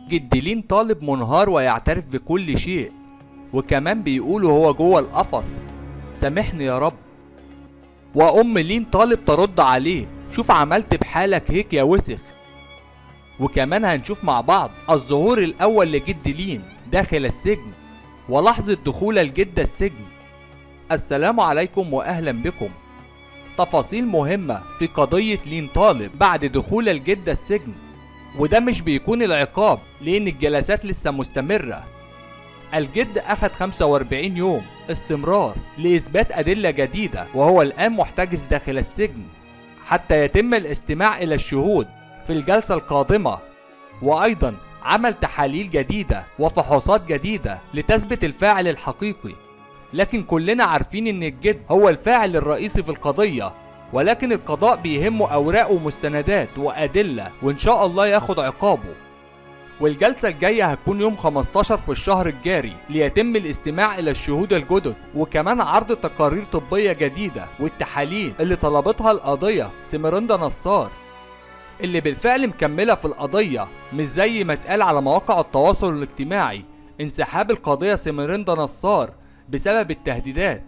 جد لين طالب منهار ويعترف بكل شيء، وكمان بيقولوا هو جوه القفص سامحني يا رب. وأم لين طالب ترد عليه شوف عملت بحالك هيك يا وسخ. وكمان هنشوف مع بعض الظهور الأول لجد لين داخل السجن ولحظة دخول الجدة السجن. السلام عليكم وأهلا بكم. تفاصيل مهمة في قضية لين طالب بعد دخول الجدة السجن، وده مش بيكون العقاب لأن الجلسات لسه مستمرة. الجد أخد 45 يوم استمرار لإثبات أدلة جديدة، وهو الآن محتجز داخل السجن حتى يتم الاستماع إلى الشهود في الجلسة القادمة، وأيضا عمل تحاليل جديدة وفحوصات جديدة لتثبت الفاعل الحقيقي. لكن كلنا عارفين إن الجد هو الفاعل الرئيسي في القضية، ولكن القضاء بيهمه أوراق ومستندات وأدلة، وإن شاء الله ياخد عقابه. والجلسة الجاية هتكون يوم 15 في الشهر الجاري ليتم الاستماع إلى الشهود الجدد، وكمان عرض تقارير طبية جديدة والتحاليل اللي طلبتها القضية سميرندا نصار، اللي بالفعل مكملة في القضية، مش زي ما اتقال على مواقع التواصل الاجتماعي انسحاب القضية سميرندا نصار بسبب التهديدات،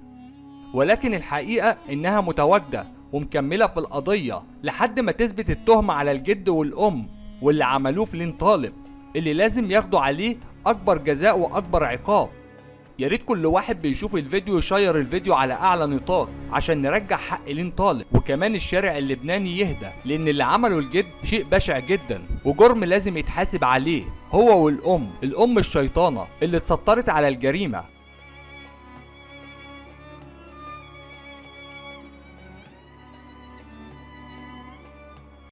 ولكن الحقيقة إنها متواجدة ومكملة في القضية لحد ما تثبت التهمة على الجد والأم واللي عملوه في لين طالب، اللي لازم ياخدوا عليه أكبر جزاء وأكبر عقاب. ياريت كل واحد بيشوف الفيديو يشير الفيديو على أعلى نطاق عشان نرجع حق لين طالب، وكمان الشارع اللبناني يهدى، لأن اللي عمله الجد شيء بشع جدا وجرم لازم يتحاسب عليه هو والأم الشيطانة اللي اتسترت على الجريمة.